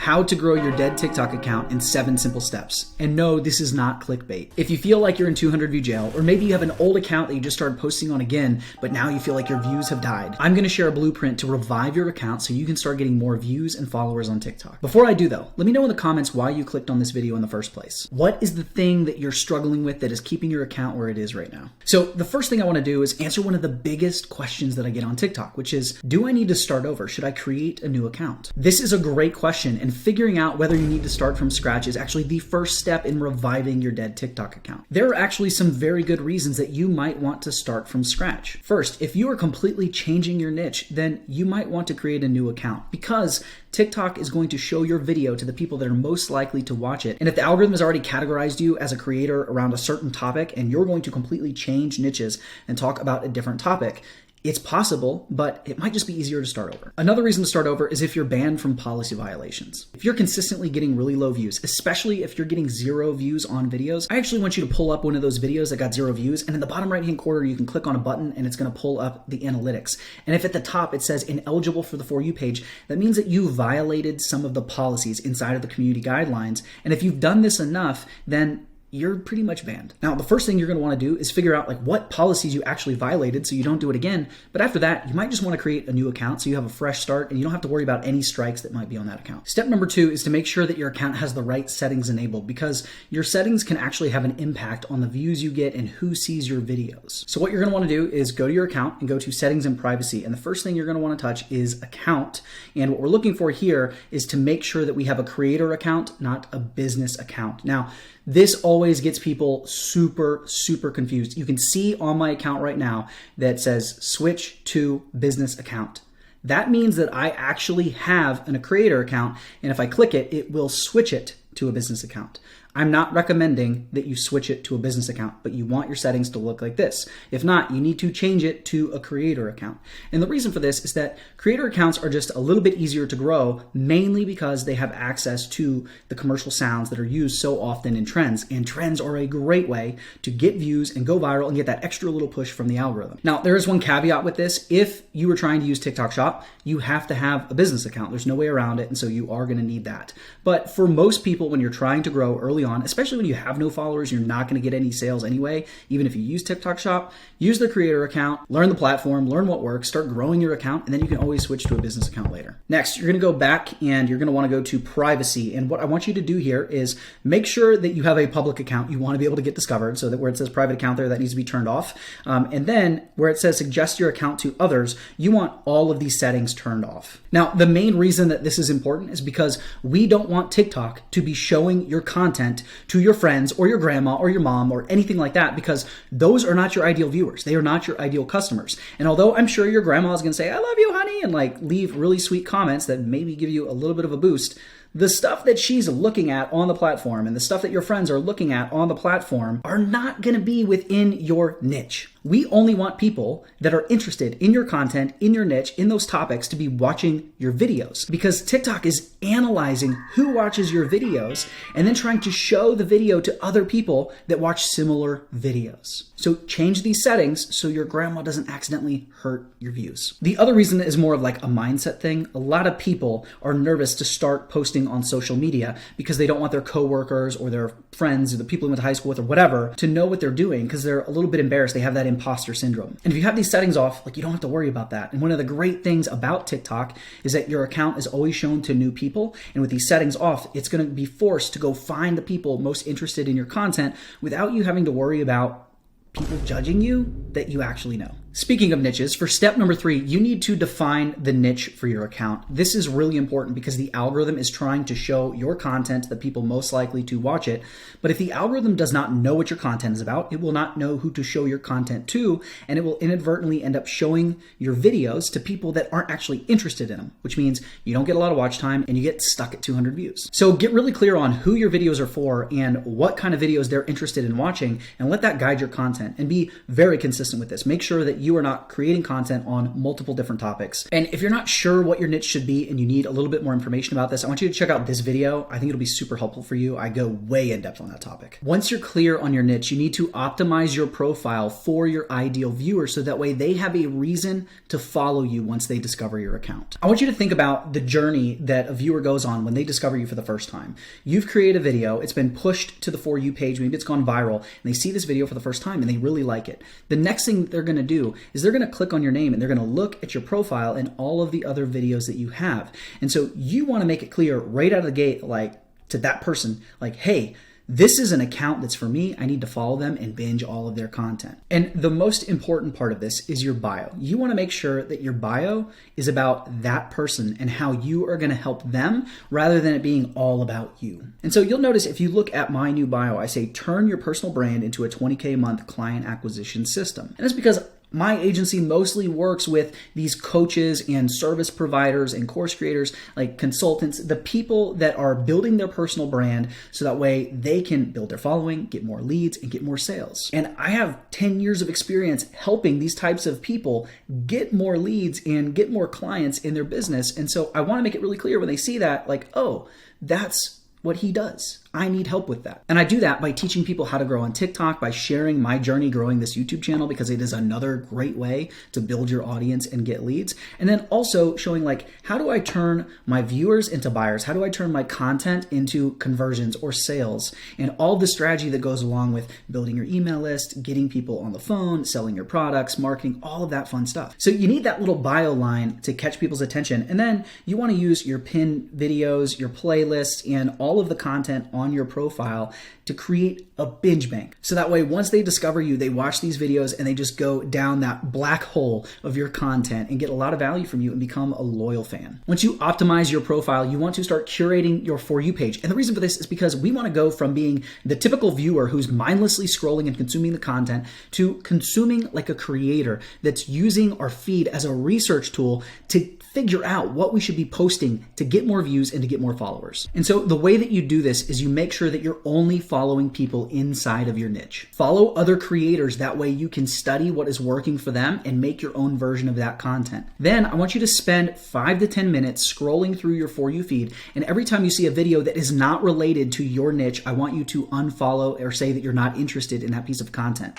How to grow your dead TikTok account in 7 simple steps. And no, this is not clickbait. If you feel like you're in 200 view jail, or maybe you have an old account that you just started posting on again, but now you feel like your views have died, I'm gonna share a blueprint to revive your account so you can start getting more views and followers on TikTok. Before I do though, let me know in the comments why you clicked on this video in the first place. What is the thing that you're struggling with that is keeping your account where it is right now? So the first thing I wanna do is answer one of the biggest questions that I get on TikTok, which is, do I need to start over? Should I create a new account? This is a great question, and figuring out whether you need to start from scratch is actually the first step in reviving your dead TikTok account. There are actually some very good reasons that you might want to start from scratch. First, if you are completely changing your niche, then you might want to create a new account because TikTok is going to show your video to the people that are most likely to watch it. And if the algorithm has already categorized you as a creator around a certain topic and you're going to completely change niches and talk about a different topic, it's possible, but it might just be easier to start over. Another reason to start over is if you're banned from policy violations. If you're consistently getting really low views, especially if you're getting 0 views on videos, I actually want you to pull up one of those videos that got 0 views, and in the bottom right-hand corner, you can click on a button and it's gonna pull up the analytics. And if at the top it says ineligible for the For You page, that means that you violated some of the policies inside of the community guidelines. And if you've done this enough, then you're pretty much banned. Now, the first thing you're gonna wanna do is figure out what policies you actually violated so you don't do it again. But after that, you might just wanna create a new account so you have a fresh start and you don't have to worry about any strikes that might be on that account. Step number 2 is to make sure that your account has the right settings enabled, because your settings can actually have an impact on the views you get and who sees your videos. So what you're gonna wanna do is go to your account and go to settings and privacy. And the first thing you're gonna wanna touch is account. And what we're looking for here is to make sure that we have a creator account, not a business account. Now, this always gets people super confused. You can see on my account right now that says switch to business account. That means that I actually have a creator account, and if I click it, it will switch it to a business account. I'm not recommending that you switch it to a business account, but you want your settings to look like this. If not, you need to change it to a creator account. And the reason for this is that creator accounts are just a little bit easier to grow, mainly because they have access to the commercial sounds that are used so often in trends. And trends are a great way to get views and go viral and get that extra little push from the algorithm. Now, there is one caveat with this. If you were trying to use TikTok Shop, you have to have a business account. There's no way around it, and so you are gonna need that. But for most people, when you're trying to grow early on, especially when you have no followers, you're not going to get any sales anyway. Even if you use TikTok Shop, use the creator account, learn the platform, learn what works, start growing your account, and then you can always switch to a business account later. Next, you're going to go back and you're going to want to go to privacy. And what I want you to do here is make sure that you have a public account. You want to be able to get discovered, so that where it says private account there, that needs to be turned off. And then where it says suggest your account to others, you want all of these settings turned off. Now, the main reason that this is important is because we don't want TikTok to be showing your content to your friends or your grandma or your mom or anything like that, because those are not your ideal viewers. They are not your ideal customers. And although I'm sure your grandma is going to say, I love you, honey, and leave really sweet comments that maybe give you a little bit of a boost, the stuff that she's looking at on the platform and the stuff that your friends are looking at on the platform are not going to be within your niche. We only want people that are interested in your content, in your niche, in those topics to be watching your videos, because TikTok is analyzing who watches your videos and then trying to show the video to other people that watch similar videos. So change these settings so your grandma doesn't accidentally hurt your views. The other reason is more of a mindset thing. A lot of people are nervous to start posting on social media because they don't want their coworkers or their friends or the people they went to high school with or whatever to know what they're doing, because they're a little bit embarrassed. They have that imposter syndrome. And if you have these settings off, you don't have to worry about that. And one of the great things about TikTok is that your account is always shown to new people. And with these settings off, it's going to be forced to go find the people most interested in your content without you having to worry about people judging you that you actually know. Speaking of niches, for step number 3, you need to define the niche for your account. This is really important because the algorithm is trying to show your content to the people most likely to watch it. But if the algorithm does not know what your content is about, it will not know who to show your content to, and it will inadvertently end up showing your videos to people that aren't actually interested in them, which means you don't get a lot of watch time and you get stuck at 200 views. So get really clear on who your videos are for and what kind of videos they're interested in watching, and let that guide your content, and be very consistent with this. Make sure that you are not creating content on multiple different topics. And if you're not sure what your niche should be and you need a little bit more information about this, I want you to check out this video. I think it'll be super helpful for you. I go way in depth on that topic. Once you're clear on your niche, you need to optimize your profile for your ideal viewer so that way they have a reason to follow you once they discover your account. I want you to think about the journey that a viewer goes on when they discover you for the first time. You've created a video, it's been pushed to the For You page, maybe it's gone viral, and they see this video for the first time and they really like it. The next thing they're gonna do is they're gonna click on your name and they're gonna look at your profile and all of the other videos that you have. And so you wanna make it clear right out of the gate, like to that person, like, hey, this is an account that's for me. I need to follow them and binge all of their content. And the most important part of this is your bio. You want to make sure that your bio is about that person and how you are going to help them rather than it being all about you. And so you'll notice if you look at my new bio, I say, turn your personal brand into a 20K a month client acquisition system. And it's because my agency mostly works with these coaches and service providers and course creators, like consultants, the people that are building their personal brand so that way they can build their following, get more leads, and get more sales. And I have 10 years of experience helping these types of people get more leads and get more clients in their business. And so I want to make it really clear when they see that, like, oh, that's what he does. I need help with that. And I do that by teaching people how to grow on TikTok, by sharing my journey growing this YouTube channel, because it is another great way to build your audience and get leads. And then also showing like, how do I turn my viewers into buyers? How do I turn my content into conversions or sales? And all the strategy that goes along with building your email list, getting people on the phone, selling your products, marketing, all of that fun stuff. So you need that little bio line to catch people's attention. And then you want to use your pinned videos, your playlists, and all of the content on your profile to create a binge bank. So that way, once they discover you, they watch these videos and they just go down that black hole of your content and get a lot of value from you and become a loyal fan. Once you optimize your profile, you want to start curating your For You page. And the reason for this is because we want to go from being the typical viewer who's mindlessly scrolling and consuming the content to consuming like a creator that's using our feed as a research tool to figure out what we should be posting to get more views and to get more followers. And so the way that you do this is you make sure that you're only following people inside of your niche. Follow other creators, that way you can study what is working for them and make your own version of that content. Then I want you to spend 5 to 10 minutes scrolling through your For You feed, and every time you see a video that is not related to your niche, I want you to unfollow or say that you're not interested in that piece of content.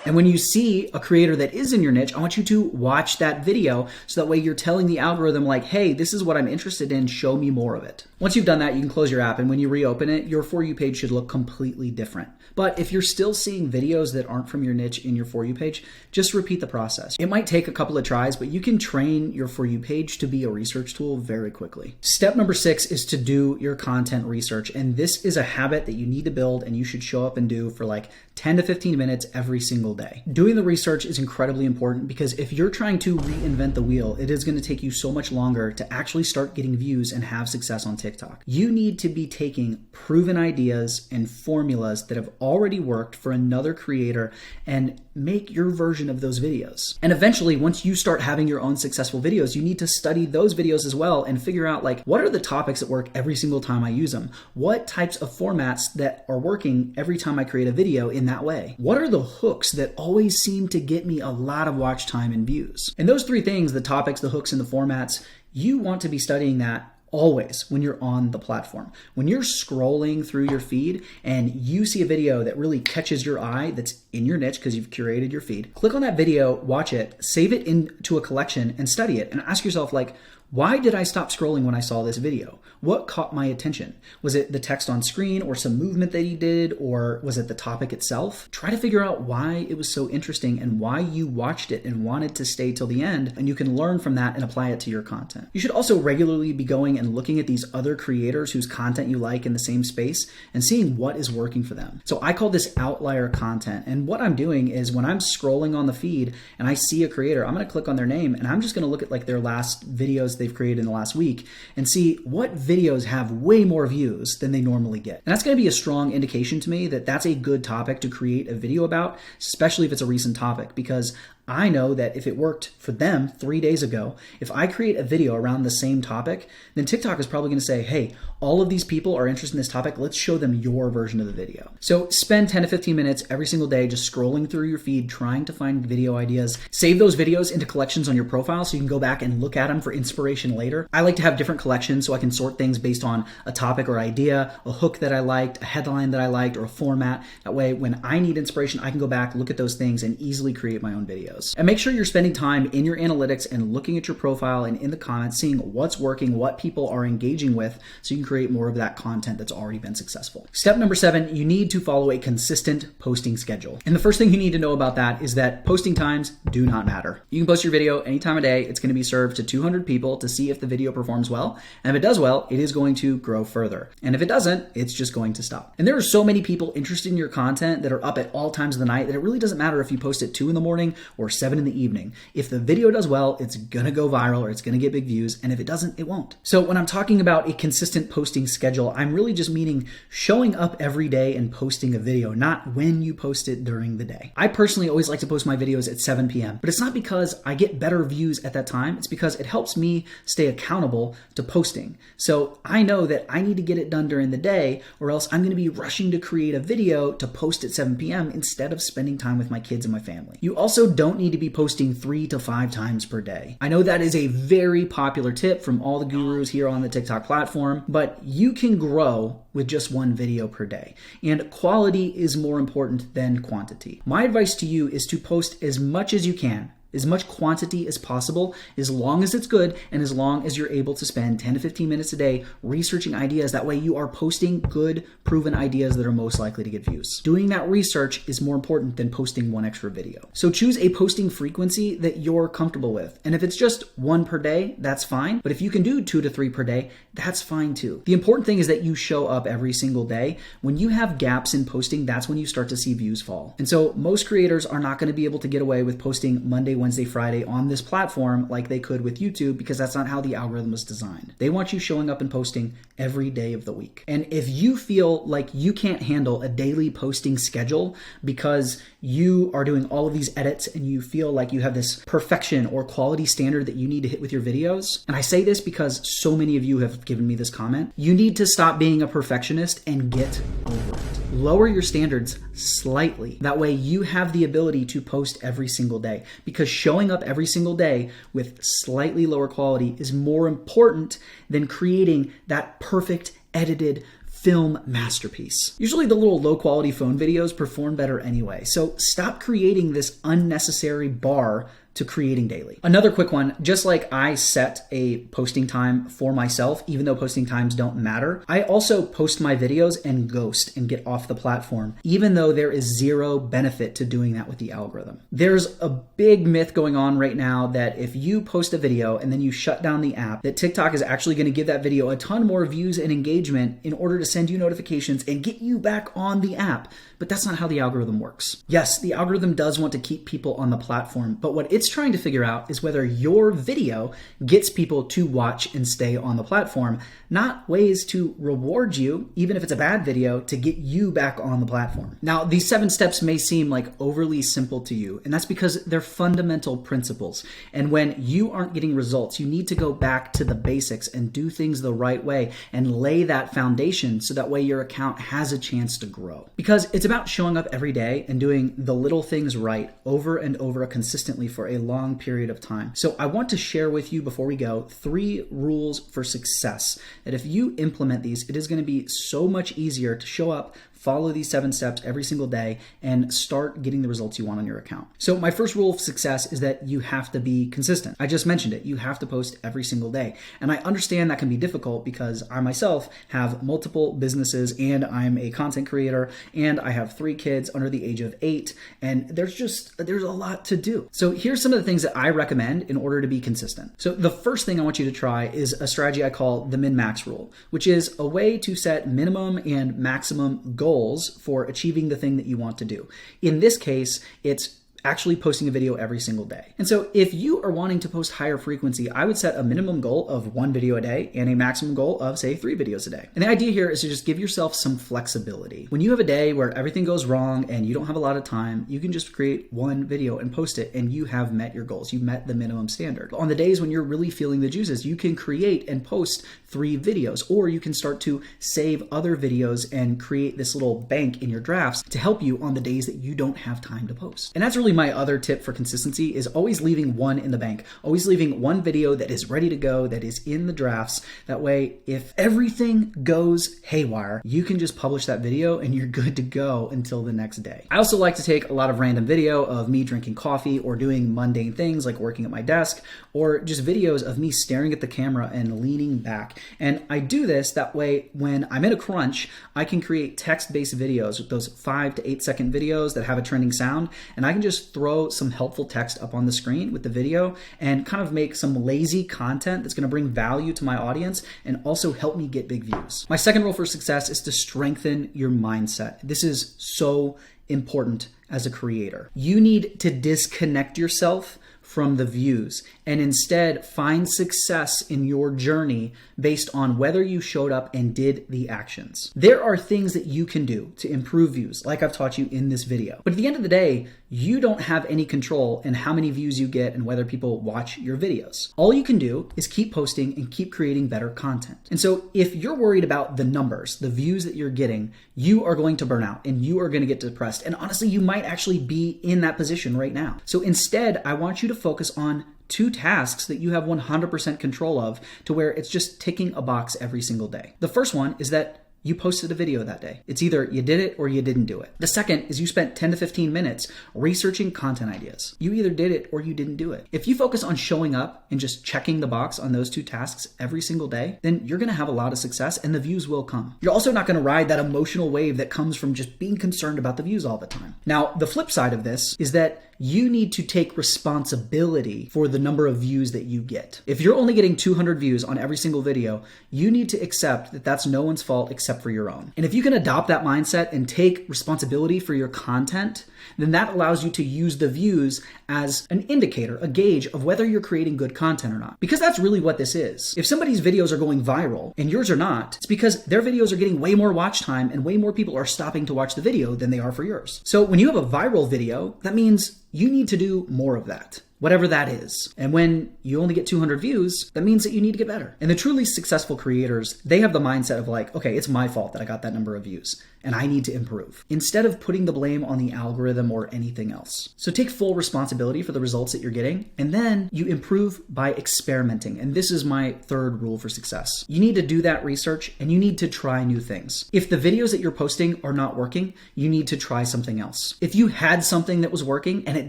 And when you see a creator that is in your niche, I want you to watch that video so that way you're telling the algorithm like, hey, this is what I'm interested in, show me more of it. Once you've done that, you can close your app, and when you reopen it, your For You page should look completely different. But if you're still seeing videos that aren't from your niche in your For You page, just repeat the process. It might take a couple of tries, but you can train your For You page to be a research tool very quickly. Step number 6 is to do your content research. And this is a habit that you need to build and you should show up and do for like 10 to 15 minutes every single day. Doing the research is incredibly important because if you're trying to reinvent the wheel, it is going to take you so much longer to actually start getting views and have success on TikTok. You need to be taking proven ideas and formulas that have already worked for another creator and make your version of those videos. And eventually, once you start having your own successful videos, you need to study those videos as well and figure out like, what are the topics that work every single time I use them? What types of formats that are working every time I create a video in that way? What are the hooks that always seem to get me a lot of watch time and views? And those 3 things, the topics, the hooks, and the formats, you want to be studying that always when you're on the platform. When you're scrolling through your feed and you see a video that really catches your eye that's in your niche because you've curated your feed, click on that video, watch it, save it into a collection and study it and ask yourself like, why did I stop scrolling when I saw this video? What caught my attention? Was it the text on screen or some movement that he did, or was it the topic itself? Try to figure out why it was so interesting and why you watched it and wanted to stay till the end, and you can learn from that and apply it to your content. You should also regularly be going and looking at these other creators whose content you like in the same space and seeing what is working for them. So I call this outlier content, and what I'm doing is when I'm scrolling on the feed and I see a creator, I'm going to click on their name and I'm just going to look at like their last videos they've created in the last week and see what videos have way more views than they normally get. And that's going to be a strong indication to me that that's a good topic to create a video about, especially if it's a recent topic, because I know that if it worked for them 3 days ago, if I create a video around the same topic, then TikTok is probably going to say, hey, all of these people are interested in this topic. Let's show them your version of the video. So spend 10 to 15 minutes every single day just scrolling through your feed, trying to find video ideas. Save those videos into collections on your profile so you can go back and look at them for inspiration later. I like to have different collections so I can sort things based on a topic or idea, a hook that I liked, a headline that I liked, or a format. That way, when I need inspiration, I can go back, look at those things, and easily create my own videos. And make sure you're spending time in your analytics and looking at your profile and in the comments, seeing what's working, what people are engaging with, so you can create more of that content that's already been successful. Step number 7, you need to follow a consistent posting schedule. And the first thing you need to know about that is that posting times do not matter. You can post your video any time of day. It's going to be served to 200 people to see if the video performs well. And if it does well, it is going to grow further. And if it doesn't, it's just going to stop. And there are so many people interested in your content that are up at all times of the night that it really doesn't matter if you post at 2 in the morning or 7 in the evening. If the video does well, it's going to go viral or it's going to get big views. And if it doesn't, it won't. So when I'm talking about a consistent posting schedule, I'm really just meaning showing up every day and posting a video, not when you post it during the day. I personally always like to post my videos at 7 p.m., but it's not because I get better views at that time. It's because it helps me stay accountable to posting. So I know that I need to get it done during the day, or else I'm going to be rushing to create a video to post at 7 p.m. instead of spending time with my kids and my family. You also don't need to be posting 3 to 5 times per day. I know that is a very popular tip from all the gurus here on the TikTok platform, but you can grow with just one video per day. And quality is more important than quantity. My advice to you is to post as much as you can, as much quantity as possible, as long as it's good and as long as you're able to spend 10 to 15 minutes a day researching ideas. That way you are posting good, proven ideas that are most likely to get views. Doing that research is more important than posting one extra video. So choose a posting frequency that you're comfortable with. And if it's just 1 per day, that's fine. But if you can do 2 to 3 per day, that's fine too. The important thing is that you show up every single day. When you have gaps in posting, that's when you start to see views fall. And so most creators are not going to be able to get away with posting Monday, Wednesday, Friday on this platform like they could with YouTube, because that's not how the algorithm was designed. They want you showing up and posting every day of the week. And if you feel like you can't handle a daily posting schedule because you are doing all of these edits and you feel like you have this perfection or quality standard that you need to hit with your videos, and I say this because so many of you have given me this comment, you need to stop being a perfectionist and get over it. Lower your standards slightly. That way you have the ability to post every single day, because showing up every single day with slightly lower quality is more important than creating that perfect edited film masterpiece. Usually the little low quality phone videos perform better anyway. So stop creating this unnecessary bar to creating daily. Another quick one, just like I set a posting time for myself, even though posting times don't matter, I also post my videos and ghost and get off the platform, even though there is zero benefit to doing that with the algorithm. There's a big myth going on right now that if you post a video and then you shut down the app, that TikTok is actually going to give that video a ton more views and engagement in order to send you notifications and get you back on the app. But that's not how the algorithm works. Yes, the algorithm does want to keep people on the platform, but what it's trying to figure out is whether your video gets people to watch and stay on the platform, not ways to reward you, even if it's a bad video, to get you back on the platform. Now, these 7 steps may seem like overly simple to you, and that's because they're fundamental principles. And when you aren't getting results, you need to go back to the basics and do things the right way and lay that foundation so that way your account has a chance to grow. Because it's about showing up every day and doing the little things right over and over consistently for a long period of time. So I want to share with you before we go 3 rules for success that if you implement these, it is going to be so much easier to show up, follow these 7 steps every single day, and start getting the results you want on your account. So my first rule of success is that you have to be consistent. I just mentioned it. You have to post every single day. And I understand that can be difficult because I myself have multiple businesses and I'm a content creator and I have 3 kids under the age of 8, and there's a lot to do. So here's some of the things that I recommend in order to be consistent. So the first thing I want you to try is a strategy I call the min-max rule, which is a way to set minimum and maximum goals for achieving the thing that you want to do. In this case, it's actually posting a video every single day. And so if you are wanting to post higher frequency, I would set a minimum goal of 1 video a day and a maximum goal of, say, 3 videos a day. And the idea here is to just give yourself some flexibility. When you have a day where everything goes wrong and you don't have a lot of time, you can just create 1 video and post it, and you have met your goals. You've met the minimum standard. On the days when you're really feeling the juices, you can create and post 3 videos, or you can start to save other videos and create this little bank in your drafts to help you on the days that you don't have time to post. And that's really my other tip for consistency, is always leaving 1 in the bank, always leaving 1 video that is ready to go, that is in the drafts. That way, if everything goes haywire, you can just publish that video and you're good to go until the next day. I also like to take a lot of random video of me drinking coffee or doing mundane things like working at my desk, or just videos of me staring at the camera and leaning back. And I do this that way when I'm in a crunch, I can create text-based videos with those 5 to 8 second videos that have a trending sound, and I can just throw some helpful text up on the screen with the video and kind of make some lazy content that's going to bring value to my audience and also help me get big views. My second rule for success is to strengthen your mindset. This is so important as a creator. You need to disconnect yourself from the views and instead find success in your journey based on whether you showed up and did the actions. There are things that you can do to improve views, like I've taught you in this video. But at the end of the day, you don't have any control in how many views you get and whether people watch your videos. All you can do is keep posting and keep creating better content. And so if you're worried about the numbers, the views that you're getting, you are going to burn out and you are going to get depressed. And honestly, you might actually be in that position right now. So instead, I want you to focus on 2 tasks that you have 100% control of, to where it's just ticking a box every single day. The first one is that you posted a video that day. It's either you did it or you didn't do it. The second is you spent 10 to 15 minutes researching content ideas. You either did it or you didn't do it. If you focus on showing up and just checking the box on those 2 tasks every single day, then you're gonna have a lot of success and the views will come. You're also not gonna ride that emotional wave that comes from just being concerned about the views all the time. Now, the flip side of this is that you need to take responsibility for the number of views that you get. If you're only getting 200 views on every single video, you need to accept that that's no one's fault except for your own. And if you can adopt that mindset and take responsibility for your content, then that allows you to use the views as an indicator, a gauge of whether you're creating good content or not. Because that's really what this is. If somebody's videos are going viral and yours are not, it's because their videos are getting way more watch time and way more people are stopping to watch the video than they are for yours. So when you have a viral video, that means you need to do more of that, whatever that is. And when you only get 200 views, that means that you need to get better. And the truly successful creators, they have the mindset of like, okay, it's my fault that I got that number of views and I need to improve, instead of putting the blame on the algorithm or anything else. So take full responsibility for the results that you're getting, and then you improve by experimenting. And this is my third rule for success. You need to do that research and you need to try new things. If the videos that you're posting are not working, you need to try something else. If you had something that was working and it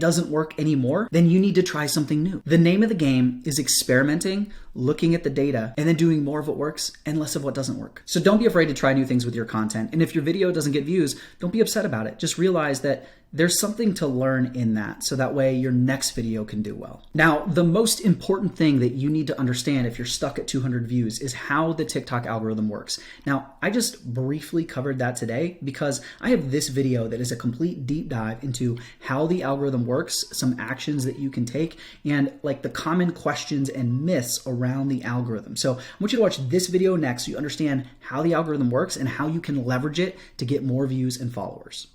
doesn't work anymore, then you need to try something new. The name of the game is experimenting, looking at the data, and then doing more of what works and less of what doesn't work. So don't be afraid to try new things with your content. And if your video doesn't get views, don't be upset about it. Just realize that there's something to learn in that, so that way your next video can do well. Now, the most important thing that you need to understand if you're stuck at 200 views is how the TikTok algorithm works. Now, I just briefly covered that today because I have this video that is a complete deep dive into how the algorithm works, some actions that you can take, and like the common questions and myths around the algorithm. So I want you to watch this video next so you understand how the algorithm works and how you can leverage it to get more views and followers.